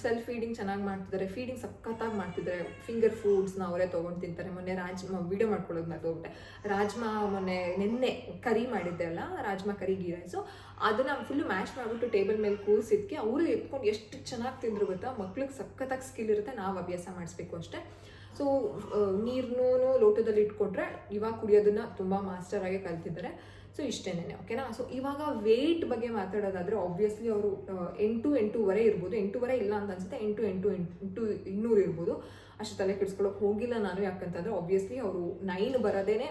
ಸೆಲ್ಫ್ ಫೀಡಿಂಗ್ ಚೆನ್ನಾಗಿ ಮಾಡ್ತಿದ್ದಾರೆ, ಫೀಡಿಂಗ್ ಸಖತ್ತಾಗಿ ಮಾಡ್ತಿದ್ದಾರೆ. ಫಿಂಗರ್ ಫುಡ್ಸ್ನ ಅವರೇ ತೊಗೊಂಡು ತಿಂತಾರೆ. ಮೊನ್ನೆ ರಾಜ್ಮಾ ವೀಡಿಯೋ ಮಾಡ್ಕೊಳ್ಳೋದು ಮರ್ತೋಗ್ಬಿಟ್ಟೆ. ರಾಜ್ಮಾ ನಿನ್ನೆ ಕರಿ ಮಾಡಿದ್ದೆ ಅಲ್ಲ, ರಾಜ್ಮಾ ಕರಿ ಗೀ ರೈಸು, ಅದನ್ನು ಫುಲ್ಲು ಮ್ಯಾಶ್ ಮಾಡಿಬಿಟ್ಟು ಟೇಬಲ್ ಮೇಲೆ ಕೂರಿಸಿದ್ಕೆ ಅವರು ಎತ್ಕೊಂಡು ಎಷ್ಟು ಚೆನ್ನಾಗಿ ತಿಂದ್ರು ಗೊತ್ತಾ. ಮಕ್ಳಿಗೆ ಸಖತ್ತಾಗಿ ಸ್ಕಿಲ್ ಇರುತ್ತೆ, ನಾವು ಅಭ್ಯಾಸ ಮಾಡಿಸ್ಬೇಕು ಅಷ್ಟೇ. ಸೊ ನೀರನ್ನೂ ಲೋಟದಲ್ಲಿ ಇಟ್ಕೊಂಡ್ರೆ ಇವಾಗ ಕುಡಿಯೋದನ್ನು ತುಂಬ ಮಾಸ್ಟರಾಗಿ ಕಲ್ತಿದ್ದಾರೆ. ಸೊ ಇಷ್ಟೇನೆ. ಓಕೆನಾ. ಸೊ ಇವಾಗ ವೆಯ್ಟ್ ಬಗ್ಗೆ ಮಾತಾಡೋದಾದರೆ, ಆಬ್ವಿಯಸ್ಲಿ ಅವರು 8-8.5 ಇರ್ಬೋದು. 8.5 ಇಲ್ಲ ಅಂತ ಅನ್ಸುತ್ತೆ, 8-200 ಇರ್ಬೋದು. ಅಷ್ಟು ತಲೆ ಕೆಡಿಸ್ಕೊಳ್ಳೋಕೆ ಹೋಗಿಲ್ಲ ನಾನು. ಯಾಕಂತಂದರೆ ಆಬ್ವಿಯಸ್ಲಿ ಅವರು 9 ಬರೋದೇನೆ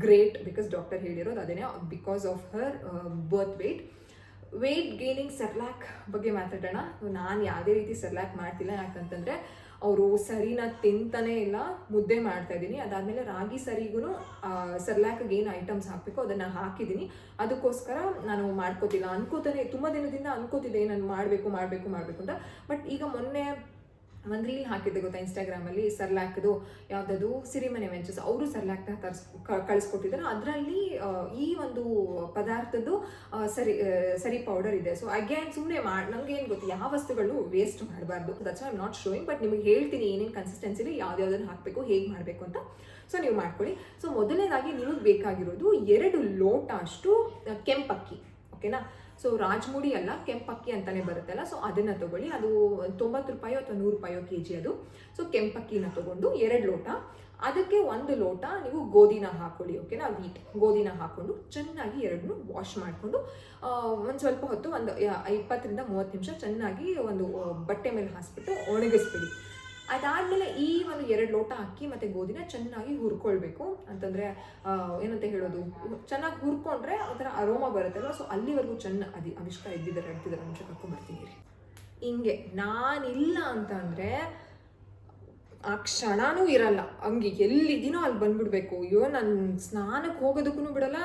ಗ್ರೇಟ್. ಬಿಕಾಸ್ ಡಾಕ್ಟರ್ ಹೇಳಿರೋದು ಅದೇನೆ, because of her birth weight gaining. Cerelac ಬಗ್ಗೆ ಮಾತಾಡೋಣ. ನಾನು ಯಾವುದೇ ರೀತಿ ಸೆರ್ಲ್ಯಾಕ್ ಮಾಡ್ತಿಲ್ಲ, ಯಾಕಂತಂದರೆ ಅವರು ಸರಿನ ತಿಂತಾನೇ ಇಲ್ಲ. ಮುದ್ದೆ ಮಾಡ್ತಾ ಇದ್ದೀನಿ. ಅದಾದಮೇಲೆ ರಾಗಿ ಸರಿಗೂ ಸೆರ್ಲ್ಯಾಕ್ಗೆ ಏನು ಐಟಮ್ಸ್ ಹಾಕಬೇಕು ಅದನ್ನು ಹಾಕಿದ್ದೀನಿ. ಅದಕ್ಕೋಸ್ಕರ ನಾನು ಮಾಡ್ಕೋತಿಲ್ಲ. ಅನ್ಕೋತಾನೆ ತುಂಬ ದಿನದಿಂದ ಅನ್ಕೋತಿದ್ದೆ ನಾನು ಮಾಡಬೇಕು ಅಂತ. ಬಟ್ ಈಗ ಮೊನ್ನೆ ಒಂದು ರೀಲ್ ಹಾಕಿದ್ದೆ ಗೊತ್ತಾ ಇನ್ಸ್ಟಾಗ್ರಾಮಲ್ಲಿ, ಸೆರ್ಲ್ಯಾಕ್ದು ಯಾವುದದು ಸಿರಿಮನೆ ವೆಂಚರ್ಸ್ ಅವರು ಸೆರ್ಲ್ಯಾಕ್ನ ಕಳಿಸ್ಕೊಟ್ಟಿದ್ದಾರೆ. ಅದರಲ್ಲಿ ಈ ಒಂದು ಪದಾರ್ಥದ್ದು ಸರಿ ಪೌಡರ್ ಇದೆ. ಸೊ ಅಗೇನ್ ಸುಮ್ಮನೆ ನನಗೆ ಏನು ಗೊತ್ತು, ಯಾವ ವಸ್ತುಗಳು ವೇಸ್ಟ್ ಮಾಡಬಾರ್ದು. That's I am not showing. But ನಿಮಗೆ ಹೇಳ್ತೀನಿ ಏನೇನು ಕನ್ಸಿಸ್ಟೆನ್ಸಿಲಿ ಯಾವ್ದಾವ್ದನ್ನು ಹಾಕಬೇಕು, ಹೇಗೆ ಮಾಡಬೇಕು ಅಂತ. ಸೊ ನೀವು ಮಾಡ್ಕೊಳ್ಳಿ. ಸೊ ಮೊದಲನೇದಾಗಿ ನಿಮಗೆ ಬೇಕಾಗಿರೋದು 2 ಲೋಟ ಅಷ್ಟು ಕೆಂಪಕ್ಕಿ. ಓಕೆನಾ. ಸೊ ರಾಜ್ಮುಡಿ ಅಲ್ಲ, ಕೆಂಪಕ್ಕಿ ಅಂತಲೇ ಬರುತ್ತಲ್ಲ, ಸೊ ಅದನ್ನು ತೊಗೊಳ್ಳಿ. ಅದು 90 ರೂಪಾಯಿ ಅಥವಾ 100 ರೂಪಾಯಿ kg ಅದು. ಸೊ ಕೆಂಪಕ್ಕಿನ ತೊಗೊಂಡು 2 ಲೋಟ, ಅದಕ್ಕೆ 1 ಲೋಟ ನೀವು ಗೋಧಿನ ಹಾಕೊಳ್ಳಿ. ಓಕೆನಾ, ವೀಟ್ ಗೋಧಿನ ಹಾಕ್ಕೊಂಡು ಚೆನ್ನಾಗಿ ಎರಡನ್ನೂ ವಾಶ್ ಮಾಡಿಕೊಂಡು ಒಂದು ಸ್ವಲ್ಪ ಹೊತ್ತು, ಒಂದು 20-30 ನಿಮಿಷ ಚೆನ್ನಾಗಿ ಒಂದು ಬಟ್ಟೆ ಮೇಲೆ ಹಾಸ್ಬಿಟ್ಟು ಒಣಗಿಸ್ಬಿಡಿ. ಅದಾದಮೇಲೆ ಈ ಒಂದು 2 ಲೋಟ ಅಕ್ಕಿ ಮತ್ತು ಗೋಧಿನ ಚೆನ್ನಾಗಿ ಹುರ್ಕೊಳ್ಬೇಕು. ಅಂತಂದರೆ ಏನಂತ ಹೇಳೋದು, ಚೆನ್ನಾಗಿ ಹುರ್ಕೊಂಡ್ರೆ ಒಂಥರ ಅರೋಮಾ ಬರುತ್ತಲ್ಲ. ಸೊ ಅಲ್ಲಿವರೆಗೂ ಚೆನ್ನಾಗಿ ಅವಿಷ್ಕಾ ಎದ್ದಿದ್ದಾರೆ ನಿಮಿಷ ಕರ್ಕೊಂಡ್ಬರ್ತೀನಿ ರೀ. ಹಿಂಗೆ ನಾನಿಲ್ಲ ಅಂತ ಅಂದರೆ ಆ ಕ್ಷಣನೂ ಇರಲ್ಲ, ಹಂಗೆ ಎಲ್ಲಿದ್ದೀನೋ ಅಲ್ಲಿ ಬಂದ್ಬಿಡ್ಬೇಕು. ಅಯ್ಯೋ, ನಾನು ಸ್ನಾನಕ್ಕೆ ಹೋಗೋದಕ್ಕೂ ಬಿಡಲ್ಲ.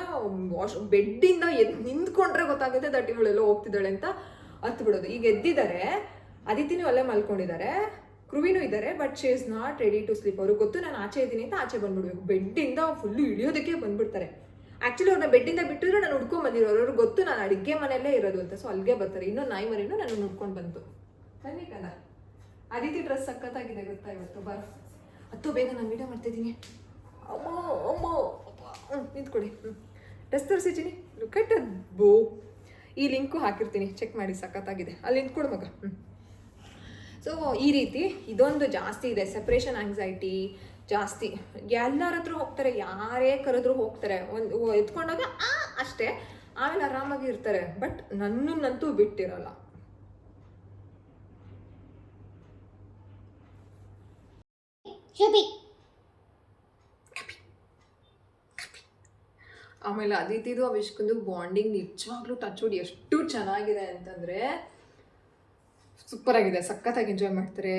ಬೆಡ್ಡಿಂದ ನಿಂತ್ಕೊಂಡ್ರೆ ಗೊತ್ತಾಗುತ್ತೆ ದಟ್ ಇವಳೆಲ್ಲೋ ಹೋಗ್ತಿದ್ದಾಳೆ ಅಂತ ಹತ್ತು ಬಿಡೋದು. ಈಗ ಎದ್ದಿದ್ದಾರೆ, ಅದಿತಿನೂ ಅಲ್ಲೇ ಮಲ್ಕೊಂಡಿದ್ದಾರೆ, ಕೃವಿನೂ ಇದ್ದಾರೆ. But she is not ready to sleep. ಅವ್ರಿಗೆ ಗೊತ್ತು ನಾನು ಆಚೆ ಇದ್ದೀನಿ ಅಂತ ಆಚೆ ಬಂದ್ಬಿಡ್ಬೇಕು. ಬೆಡ್ಡಿಂದ ಫುಲ್ಲು ಇಳಿಯೋದಕ್ಕೆ ಬಂದ್ಬಿಡ್ತಾರೆ. ಆ್ಯಕ್ಚುಲಿ ಅವ್ರನ್ನ ಬೆಡ್ಡಿಂದ ಬಿಟ್ಟಿದ್ರೆ ನಾನು ಹುಡ್ಕೊಂಡು ಬಂದಿರೋರು. ಅವ್ರಿಗೆ ಗೊತ್ತು ನಾನು ಅಡುಗೆ ಮನೆಯಲ್ಲೇ ಇರೋದು ಅಂತ. ಸೊ ಅಲ್ಲಿಗೆ ಬರ್ತಾರೆ. ಇನ್ನೂ ನಾಯಿ ಮರಿನೂ ನಾನು ಹುಡ್ಕೊಂಡು ಬಂತು. ಬನ್ನಿ ಕದ. ಅದಿತಿ ಡ್ರೆಸ್ ಸಖತ್ತಾಗಿದೆ ಗೊತ್ತಾ ಇವತ್ತು. ಹತ್ತು ಬೇಗ ನಾನು ವೀಡಿಯೋ ಮಾಡ್ತಿದ್ದೀನಿ. ಅಮ್ಮ ನಿಂತ್ಕೊಡಿ. ಡ್ರೆಸ್ ತೋರಿಸಿದ್ದೀನಿ. ಲುಕ್ ಅಟ್ ಅದ್ ಬೋ. ಈ ಲಿಂಕು ಹಾಕಿರ್ತೀನಿ, ಚೆಕ್ ಮಾಡಿ. ಸಖತ್ತಾಗಿದೆ. ಅಲ್ಲಿ ನಿಂತ್ಕೊಡು ಮಗ. ಸೊ ಈ ರೀತಿ ಇದೊಂದು ಜಾಸ್ತಿ ಇದೆ. ಸೆಪ್ರೇಷನ್ ಆಂಗ್ಸೈಟಿ ಜಾಸ್ತಿ. ಎಲ್ಲರ ಹತ್ರ ಹೋಗ್ತಾರೆ, ಯಾರೇ ಕರೆದ್ರೂ ಹೋಗ್ತಾರೆ. ಒಂದು ಎತ್ಕೊಂಡಾಗ ಅಷ್ಟೇ, ಆಮೇಲೆ ಆರಾಮಾಗಿ ಇರ್ತಾರೆ. ಬಟ್ ನನ್ನನ್ನಂತೂ ಬಿಟ್ಟಿರಲ್ಲ. ಆಮೇಲೆ ಅದಿತಿದು ಅವಿಷ್ಕಂದು ಬಾಂಡಿಂಗ್ ನಿಜವಾಗ್ಲೂ ಟಚ್ ವುಡ್ ಎಷ್ಟು ಚೆನ್ನಾಗಿದೆ ಅಂತಂದರೆ ಸೂಪರ್ ಆಗಿದೆ. ಸಖತ್ತಾಗಿ ಎಂಜಾಯ್ ಮಾಡ್ತಾರೆ.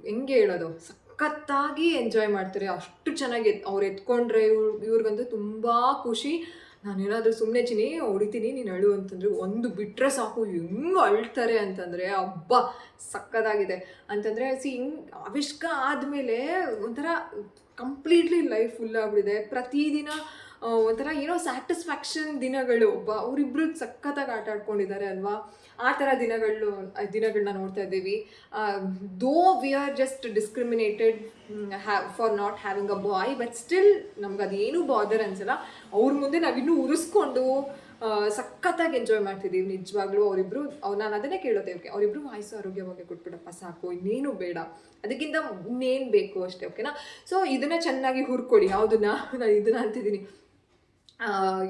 ಹೆಂಗೆ ಹೇಳೋದು, ಸಖತ್ತಾಗಿ ಎಂಜಾಯ್ ಮಾಡ್ತಾರೆ. ಅಷ್ಟು ಚೆನ್ನಾಗಿ ಅವ್ರು ಎತ್ಕೊಂಡ್ರೆ ಇವ್ರಿಗಂತೂ ತುಂಬ ಖುಷಿ. ನಾನೇನಾದರೂ ಸುಮ್ಮನೆ ಚಿನಿ ಹೊಡಿತೀನಿ ನೀನು ಅಳು ಅಂತಂದರೆ ಒಂದು ಬಿಟ್ಟರೆ ಸಾಕು ಹೆಂಗೆ ಅಳ್ತಾರೆ ಅಂತಂದರೆ ಹಬ್ಬ ಸಕ್ಕತ್ತಾಗಿದೆ ಅಂತಂದರೆ ಹಿಂಗೆ ಆವಿಷ್ಕ ಆದಮೇಲೆ ಒಂಥರ ಕಂಪ್ಲೀಟ್ಲಿ ಲೈಫ್ ಫುಲ್ ಆಗಿಬಿಟ್ಟಿದೆ. ಪ್ರತಿದಿನ ಒಂಥರ ಏನೋ ಸ್ಯಾಟಿಸ್ಫ್ಯಾಕ್ಷನ್ ದಿನಗಳು. ಅವರಿಬ್ಬರು ಸಖತ್ತಾಗಿ ಆಟ ಆಡ್ಕೊಂಡಿದ್ದಾರೆ ಅಲ್ವಾ. ಆ ಥರ ದಿನಗಳನ್ನ ನೋಡ್ತಾ ಇದ್ದೀವಿ. Though we are just discriminated for not having a boy, but still ನಮ್ಗೆ ಅದೇನು ಬಾದರ್ ಅನ್ಸಲ್ಲ. ಅವ್ರ ಮುಂದೆ ನಾವಿನ್ನೂ ಉರಿಸ್ಕೊಂಡು ಸಖತ್ತಾಗಿ ಎಂಜಾಯ್ ಮಾಡ್ತಿದ್ದೀವಿ ನಿಜವಾಗ್ಲೂ. ಅವರಿಬ್ರು ನಾನು ಅದನ್ನೇ ಕೇಳೋದೆ, ಓಕೆ ಅವರಿಬ್ರು ಆಯುಸ್ಸು ಆರೋಗ್ಯವಾಗಿ ಕೊಟ್ಬಿಡಪ್ಪ ಸಾಕು, ಇನ್ನೇನು ಬೇಡ, ಅದಕ್ಕಿಂತ ಇನ್ನೇನು ಬೇಕು ಅಷ್ಟೇ, ಓಕೆನಾ. ಸೊ ಇದನ್ನ ಚೆನ್ನಾಗಿ ಹುರ್ಕೊಳ್ಳಿ. ಯಾವುದನ್ನ ನಾನು ಇದನ್ನ ಅಂತಿದ್ದೀನಿ,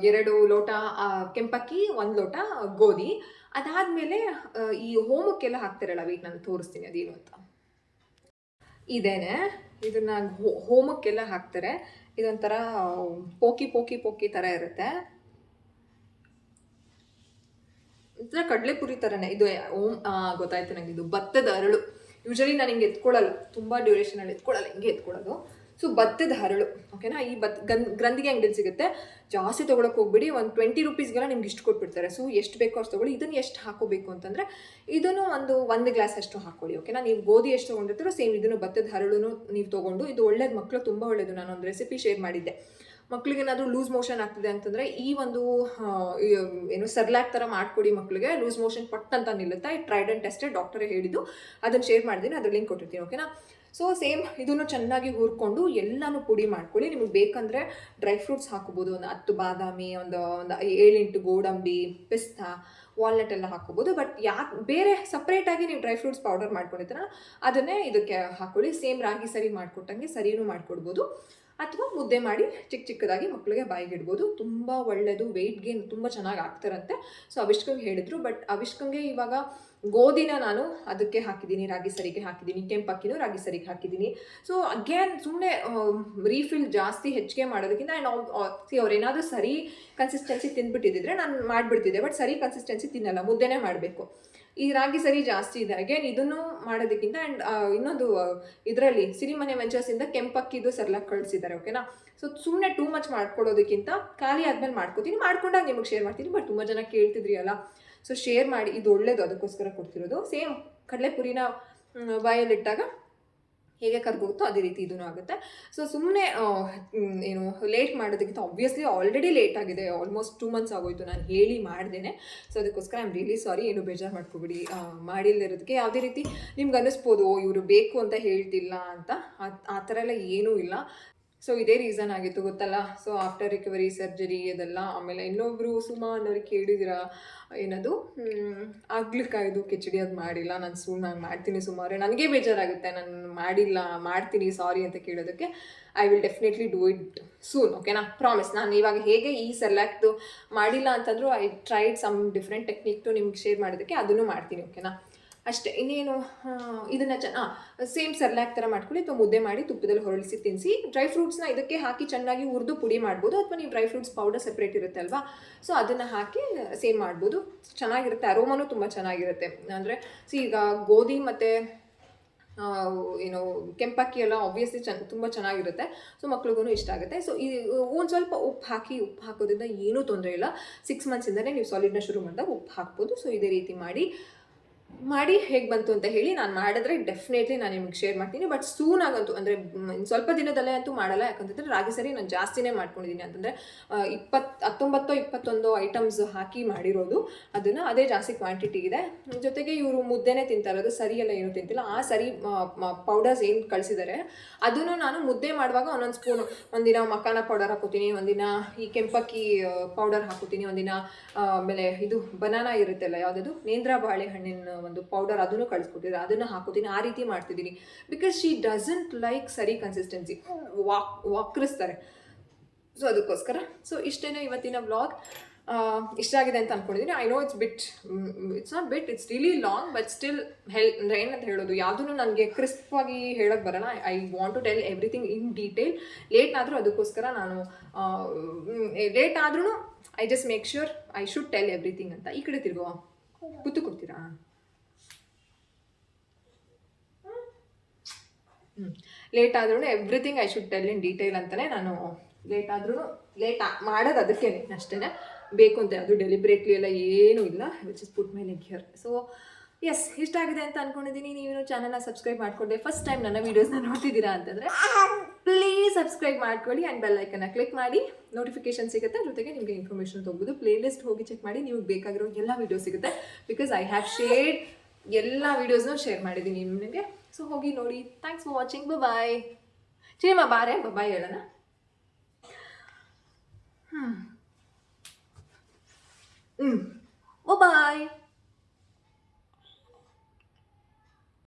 2 ಲೋಟ ಕೆಂಪಕ್ಕಿ, 1 ಲೋಟ ಗೋಧಿ. ಅದಾದಮೇಲೆ ಈ ಹೋಮಕ್ಕೆಲ್ಲ ಹಾಕ್ತಾರಲ್ಲ, ಈಗ ನಾನು ತೋರಿಸ್ತೀನಿ ಅದೇನು ಅಂತ. ಇದೇನೆ, ಇದನ್ನ ಹೋಮಕ್ಕೆಲ್ಲ ಹಾಕ್ತಾರೆ. ಇದೊಂಥರ ಪೋಕಿ ಥರ ಇರುತ್ತೆ. ಒಂಥರ ಕಡಲೆಪುರಿ ಥರನೇ ಇದು. ಗೊತ್ತಾಯ್ತು ನನಗೆ, ಇದು ಭತ್ತದ ಹರಳು. ಯೂಶಲಿ ನಾನು ಹಿಂಗೆ ಎತ್ಕೊಳ್ಳಲ್ಲ, ತುಂಬ ಡ್ಯೂರೇಷನಲ್ಲಿ ಎತ್ಕೊಳ್ಳಲ್ಲ, ಹಿಂಗೆ ಎತ್ಕೊಳ್ಳೋದು. ಸೊ ಭತ್ತದ ಹರಳು, ಓಕೆನಾ. ಈ ಗ್ರಂಥಿಗೆ ಅಂಗಡಿಲಿ ಸಿಗುತ್ತೆ. ಜಾಸ್ತಿ ತೊಗೊಳಕ್ಕೆ ಹೋಗ್ಬಿಡಿ, ಒಂದು 20 ರೂಪೀಸ್ಗೆಲ್ಲ ನಿಮ್ಗೆ ಇಷ್ಟು ಕೊಟ್ಬಿಡ್ತಾರೆ. ಸೊ ಎಷ್ಟು ಬೇಕೋ ಅಷ್ಟು ತೊಗೊಳ್ಳಿ. ಇದನ್ನು ಎಷ್ಟು ಹಾಕೋಬೇಕು ಅಂತಂದರೆ ಇದನ್ನು ಒಂದು ಗ್ಲಾಸ್ ಅಷ್ಟು ಹಾಕ್ಕೊಳ್ಳಿ, ಓಕೆನಾ. ನೀವು ಗೋಧಿ ಎಷ್ಟು ತೊಗೊಂಡಿರ್ತೀರೋ ಸೇಮ್ ಇದನ್ನು ಭತ್ತದ ಹರಳು ನೀವು ತೊಗೊಂಡು, ಇದು ಒಳ್ಳೇದು, ಮಕ್ಕಳು ತುಂಬ ಒಳ್ಳೇದು. ನಾನೊಂದು ರೆಸಿಪಿ ಶೇರ್ ಮಾಡಿದ್ದೆ. ಮಕ್ಳಿಗೆ ಏನಾದರೂ ಲೂಸ್ ಮೋಷನ್ ಆಗ್ತಿದೆ ಅಂತಂದರೆ ಈ ಒಂದು ಏನು ಸರ್ಲ್ಯಾಕ್ ಥರ ಮಾಡಿಕೊಡಿ ಮಕ್ಕಳಿಗೆ. ಲೂಸ್ ಮೋಷನ್ ಪಟ್ ಅಂತ ನಿಲ್ಲುತ್ತೆ. ಈ ಟ್ರೈಡ್ ಆ್ಯಂಡ್ ಟೆಸ್ಟೆಡ್, ಡಾಕ್ಟರೇ ಹೇಳಿದ್ದು. ಅದನ್ನು ಶೇರ್ ಮಾಡಿದ್ದೀನಿ, ಅದ್ರ ಲಿಂಕ್ ಕೊಟ್ಟಿರ್ತೀನಿ, ಓಕೆನಾ. ಸೊ ಸೇಮ್ ಇದನ್ನು ಚೆನ್ನಾಗಿ ಹುರ್ಕೊಂಡು ಎಲ್ಲನೂ ಪುಡಿ ಮಾಡ್ಕೊಳ್ಳಿ. ನಿಮಗೆ ಬೇಕಂದರೆ ಡ್ರೈ ಫ್ರೂಟ್ಸ್ ಹಾಕೋಬೋದು. ಒಂದು 10 ಬಾದಾಮಿ, ಒಂದು 7-8 ಗೋಡಂಬಿ, ಪಿಸ್ತಾ, ವಾಲ್ನಟ್ ಎಲ್ಲ ಹಾಕೋಬೋದು. ಬಟ್ ಯಾಕೆ ಬೇರೆ ಸಪ್ರೇಟಾಗಿ ನೀವು ಡ್ರೈ ಫ್ರೂಟ್ಸ್ ಪೌಡರ್ ಮಾಡ್ಕೊಂಡಿರ್ತೀರ ಅದನ್ನೇ ಇದಕ್ಕೆ ಹಾಕ್ಕೊಳ್ಳಿ. ಸೇಮ್ ರಾಗಿ ಸರಿ ಮಾಡಿಕೊಟ್ಟಂಗೆ ಸರಿನೂ ಮಾಡಿಕೊಡ್ಬೋದು. ಅಥವಾ ಮುದ್ದೆ ಮಾಡಿ ಚಿಕ್ಕದಾಗಿ ಮಕ್ಕಳಿಗೆ ಬಾಯಿಗೆ ಇಡ್ಬೋದು. ತುಂಬ ಒಳ್ಳೆಯದು, ವೆಯ್ಟ್ ಗೇನ್ ತುಂಬ ಚೆನ್ನಾಗಿ ಆಗ್ತಾರಂತೆ. ಸೊ ಅವಿಷ್ಕಂಗೆ ಹೇಳಿದ್ರು. ಬಟ್ ಅವಿಷ್ಕಂಗೆ ಇವಾಗ ಗೋಧಿನ ನಾನು ಅದಕ್ಕೆ ಹಾಕಿದ್ದೀನಿ, ರಾಗಿ ಸರಿಗೆ ಹಾಕಿದ್ದೀನಿ, ಕೆಂಪಕ್ಕಿನೂ ರಾಗಿ ಸರಿಗೆ ಹಾಕಿದ್ದೀನಿ. ಸೊ ಅಗೇನ್ ಸುಮ್ಮನೆ ರೀಫಿಲ್ ಜಾಸ್ತಿ ಹೆಚ್ಚಿಗೆ ಮಾಡೋದಕ್ಕಿಂತ ಅವ್ರೇನಾದರೂ ಸರಿ ಕನ್ಸಿಸ್ಟೆನ್ಸಿ ತಿಂದ್ಬಿಟ್ಟಿದ್ದರೆ ನಾನು ಮಾಡಿಬಿಡ್ತಿದ್ದೆ. ಬಟ್ ಸರಿ ಕನ್ಸಿಸ್ಟೆನ್ಸಿ ತಿನ್ನಲ್ಲ, ಮುದ್ದೆನೇ ಮಾಡಬೇಕು. ಈ ರಾಗಿ ಸರಿ ಜಾಸ್ತಿ ಇದೆ. ಅಗೇನ್ ಇದನ್ನು ಮಾಡೋದಕ್ಕಿಂತ ಆ್ಯಂಡ್ ಇನ್ನೊಂದು ಇದರಲ್ಲಿ ಸಿರಿಮನೆ ವೆಂಚರ್ಸಿಂದ ಕೆಂಪಕ್ಕಿದು ಸರ್ಲಾಕ್ ಕಳಿಸಿದ್ದಾರೆ, ಓಕೆನಾ. ಸೊ ಸುಮ್ಮನೆ ಟೂ ಮಚ್ ಮಾಡ್ಕೊಳ್ಳೋದಕ್ಕಿಂತ ಖಾಲಿ ಆದಮೇಲೆ ಮಾಡ್ಕೋತೀನಿ, ಮಾಡ್ಕೊಂಡಾಗ ನಿಮಗೆ ಶೇರ್ ಮಾಡ್ತೀನಿ. ಬಟ್ ತುಂಬ ಜನ ಕೇಳ್ತಿದ್ರಿ ಅಲ್ಲ, ಸೊ ಶೇರ್ ಮಾಡಿ, ಇದು ಒಳ್ಳೇದು, ಅದಕ್ಕೋಸ್ಕರ ಕೊಡ್ತಿರೋದು. ಸೇಮ್ ಕಡಲೆಪುರಿನ ಬಾಯಲ್ಲಿಟ್ಟಾಗ ಹೇಗೆ ಕರ್ಗೋಗುತ್ತೋ ಅದೇ ರೀತಿ ಇದೂ ಆಗುತ್ತೆ. ಸೊ ಸುಮ್ಮನೆ ಏನು ಲೇಟ್ ಮಾಡೋದಕ್ಕಿಂತ ಆಬ್ವಿಯಸ್ಲಿ ಆಲ್ರೆಡಿ ಲೇಟ್ ಆಗಿದೆ, ಆಲ್ಮೋಸ್ಟ್ 2 ಮಂತ್ಸ್ ಆಗೋಯ್ತು ನಾನು ಹೇಳಿ ಮಾಡ್ದೇನೆ. ಸೊ ಅದಕ್ಕೋಸ್ಕರ ಐ ಆಮ್ ರಿಯಲಿ ಸಾರಿ, ಏನು ಬೇಜಾರು ಮಾಡ್ಕೊಬಿಡಿ. ಮಾಡಿಲ್ಲದಿರೋದಕ್ಕೆ ಯಾವುದೇ ರೀತಿ ನಿಮ್ಗೆ ಅನ್ನಿಸ್ಬೋದು ಇವರು ಬೇಕು ಅಂತ ಹೇಳ್ತಿಲ್ಲ ಅಂತ. ಆ ಥರ ಎಲ್ಲ ಏನೂ ಇಲ್ಲ. ಸೊ ಇದೇ ರೀಸನ್ ಆಗಿತ್ತು ಗೊತ್ತಲ್ಲ. ಸೊ ಆಫ್ಟರ್ ರಿಕವರಿ ಸರ್ಜರಿ ಅದೆಲ್ಲ. ಆಮೇಲೆ ಇನ್ನೊಬ್ಬರು ಸುಮಾ ಅನ್ನೋರಿಗೆ ಕೇಳಿದಿರಾ, ಏನದು ಆಗ್ಲಿಕ್ಕಾಯ್ದು ಕಿಚಡಿ ಅದು ಮಾಡಿಲ್ಲ. ನಾನು ಮಾಡ್ತೀನಿ ಸುಮಾರು, ನನಗೆ ಬೇಜಾರಾಗುತ್ತೆ, ನಾನು ಮಾಡಿಲ್ಲ, ಮಾಡ್ತೀನಿ ಸಾರಿ ಅಂತ ಕೇಳೋದಕ್ಕೆ. I will definitely do it soon, ಓಕೆನಾ, ಪ್ರಾಮಿಸ್. ನಾನು ಇವಾಗ ಹೇಗೆ ಈ ಸರ್ಲ್ಯಾಕ್ದು ಮಾಡಿಲ್ಲ ಅಂತಂದರೂ ಐ ಟ್ರೈಡ್ ಸಮ್ ಡಿಫ್ರೆಂಟ್ ಟೆಕ್ನಿಕ್ಟು ನಿಮ್ಗೆ ಶೇರ್ ಮಾಡೋದಕ್ಕೆ, ಅದನ್ನು ಮಾಡ್ತೀನಿ, ಓಕೆನಾ. ಅಷ್ಟೇ. ಇನ್ನೇನು ಇದನ್ನು ಸೇಮ್ ಸರ್ಲ್ಯಾಕ್ ಥರ ಮಾಡ್ಕೊಳ್ಳಿ, ಅಥವಾ ಮುದ್ದೆ ಮಾಡಿ ತುಪ್ಪದಲ್ಲಿ ಹೊರಳಿಸಿ ತಿನ್ನಿಸಿ. ಡ್ರೈ ಫ್ರೂಟ್ಸ್ನ ಇದಕ್ಕೆ ಹಾಕಿ ಚೆನ್ನಾಗಿ ಹುರಿದು ಪುಡಿ ಮಾಡ್ಬೋದು, ಅಥವಾ ನೀವು ಡ್ರೈ ಫ್ರೂಟ್ಸ್ ಪೌಡರ್ ಸಪ್ರೇಟ್ ಇರುತ್ತೆ ಅಲ್ವಾ, ಸೊ ಅದನ್ನು ಹಾಕಿ ಸೇಮ್ ಮಾಡ್ಬೋದು. ಚೆನ್ನಾಗಿರುತ್ತೆ, ಅರೋಮನೂ ತುಂಬ ಚೆನ್ನಾಗಿರುತ್ತೆ. ಅಂದರೆ ಈಗ ಗೋಧಿ ಮತ್ತು ಏನು ಕೆಂಪಕ್ಕಿ ಎಲ್ಲ ಆಬ್ವಿಯಸ್ಲಿ ತುಂಬ ಚೆನ್ನಾಗಿರುತ್ತೆ. ಸೊ ಮಕ್ಳಿಗೂ ಇಷ್ಟ ಆಗುತ್ತೆ. ಸೊ ಒಂದು ಸ್ವಲ್ಪ ಉಪ್ಪು ಹಾಕೋದ್ರಿಂದ ಏನೂ ತೊಂದರೆ ಇಲ್ಲ. 6 ಮಂತ್ಸಿಂದಲೇ ನೀವು ಸಾಲಿಡ್ನ ಶುರು ಮಾಡಿದಾಗ ಉಪ್ಪು ಹಾಕ್ಬೋದು. ಸೊ ಇದೇ ರೀತಿ ಮಾಡಿ ಹೇಗೆ ಬಂತು ಅಂತ ಹೇಳಿ. ನಾನು ಮಾಡಿದ್ರೆ ಡೆಫಿನೆಟ್ಲಿ ನಾನು ನಿಮ್ಗೆ ಶೇರ್ ಮಾಡ್ತೀನಿ. ಬಟ್ ಸೂನ್ ಆಗಂತೂ ಅಂದರೆ ಸ್ವಲ್ಪ ದಿನದಲ್ಲೇ ಅಂತೂ ಮಾಡಲ್ಲ. ಯಾಕಂತಂದರೆ ರಾಗಿ ಸರಿ ನಾನು ಜಾಸ್ತಿನೇ ಮಾಡ್ಕೊಂಡಿದ್ದೀನಿ. ಅಂತಂದರೆ 19-21 ಐಟಮ್ಸ್ ಹಾಕಿ ಮಾಡಿರೋದು, ಅದನ್ನು ಅದೇ ಜಾಸ್ತಿ ಕ್ವಾಂಟಿಟಿ ಇದೆ. ಜೊತೆಗೆ ಇವರು ಮುದ್ದೆನೇ ತಿಂತಾ ಇರೋದು, ಸರಿಯೆಲ್ಲ ಏನೂ ತಿಂತಿಲ್ಲ. ಆ ಸರಿ ಪೌಡರ್ಸ್ ಏನು ಕಳಿಸಿದ್ದಾರೆ ಅದನ್ನು ನಾನು ಮುದ್ದೆ ಮಾಡುವಾಗ ಒಂದೊಂದು ಸ್ಪೂನು, ಒಂದಿನ ಮಖಾನ ಪೌಡರ್ ಹಾಕೋತೀನಿ, ಒಂದಿನ ಈ ಕೆಂಪಕ್ಕಿ ಪೌಡರ್ ಹಾಕೋತೀನಿ, ಒಂದಿನ ಆಮೇಲೆ ಇದು ಬನಾನಾ ಇರುತ್ತಲ್ಲ, ಯಾವುದದು ನೇಂದ್ರ ಬಾಳೆಹಣ್ಣಿನ ಒಂದು ಪೌಡರ್, ಅದನ್ನು ಕಳಿಸ್ಕೊಟ್ಟಿದ್ದಾರೆ, ಅದನ್ನು ಹಾಕೋತೀನಿ. ಆ ರೀತಿ ಮಾಡ್ತಿದ್ದೀನಿ. ಬಿಕಾಸ್ ಶಿ ಡಸಂಟ್ ಲೈಕ್ ಸರಿ ಕನ್ಸಿಸ್ಟೆನ್ಸಿ, ವಾಕ್ರಿಸ್ತಾರೆ. ಸೊ ಅದಕ್ಕೋಸ್ಕರ. ಸೊ ಇಷ್ಟೇನೆ ಇವತ್ತಿನ ವ್ಲಾಗ್. ಇಷ್ಟ ಆಗಿದೆ ಅಂತ ಅಂದ್ಕೊಂಡಿದ್ದೀನಿ. I know it's not bit, it's really long, but still ಅಂದರೆ ಏನಂತ ಹೇಳೋದು, ಯಾವುದೂ ನನಗೆ ಕ್ರಿಸ್ಪಾಗಿ ಹೇಳೋಕ್ಕೆ ಬರೋಲ್ಲ. I want to tell everything in detail. Late ಆದರೂ ಅದಕ್ಕೋಸ್ಕರ ನಾನು ಲೇಟ್ ಆದ್ರೂ I just make sure I should tell everything ಅಂತ. ಈ ಕಡೆ ತಿರುಗೋ, ಕೂತು ಕೊಡ್ತೀರಾ? ಲೇಟ್ ಆದ್ರೂ everything I should tell in detail ಅಂತಲೇ ನಾನು ಲೇಟ್ ಮಾಡೋದು ಅದಕ್ಕೆ ಅಷ್ಟೇ, ಬೇಕು ಅಂತ ಅದು ಡೆಲಿಬ್ರೇಟ್ಲಿ ಎಲ್ಲ ಏನೂ ಇಲ್ಲ, which is put my leg here. So yes, ಇಷ್ಟ ಆಗಿದೆ ಅಂತ ಅಂದ್ಕೊಂಡಿದ್ದೀನಿ. ನೀವು ಚಾನಲ್ನ ಸಬ್ಸ್ಕ್ರೈಬ್ ಮಾಡ್ಕೊಂಡೆ ಫಸ್ಟ್ ಟೈಮ್ ನನ್ನ ವೀಡಿಯೋಸ್ನ ನೋಡ್ತಿದ್ದೀರಾ ಅಂತಂದರೆ ಪ್ಲೀಸ್ ಸಬ್ಸ್ಕ್ರೈಬ್ ಮಾಡ್ಕೊಳ್ಳಿ ಆ್ಯಂಡ್ ಬೆಲ್ ಐಕನ್ನ ಕ್ಲಿಕ್ ಮಾಡಿ, ನೋಟಿಫಿಕೇಶನ್ ಸಿಗುತ್ತೆ. ಜೊತೆಗೆ ನಿಮಗೆ ಇನ್ಫಾರ್ಮೇಷನ್ ತೊಗೋಬೋದು. ಪ್ಲೇ ಲಿಸ್ಟ್ ಹೋಗಿ ಚೆಕ್ ಮಾಡಿ, ನಿಮ್ಗೆ ಬೇಕಾಗಿರೋ ಎಲ್ಲ ವೀಡಿಯೋ ಸಿಗುತ್ತೆ. ಬಿಕಾಸ್ ಐ ಹ್ಯಾವ್ ಶೇರ್ಡ್ ಎಲ್ಲ ವೀಡಿಯೋಸ್ನೂ ಶೇರ್ ಮಾಡಿದ್ದೀನಿ ನಿಮಗೆ. ಸೊ ಹೋಗಿ ನೋಡಿ. Thanks for watching. ಬಾಯ್. ಚಿನಿಮಾ ಬಾರೆ ಬಾಯ್ ಹೇಳೋಣ.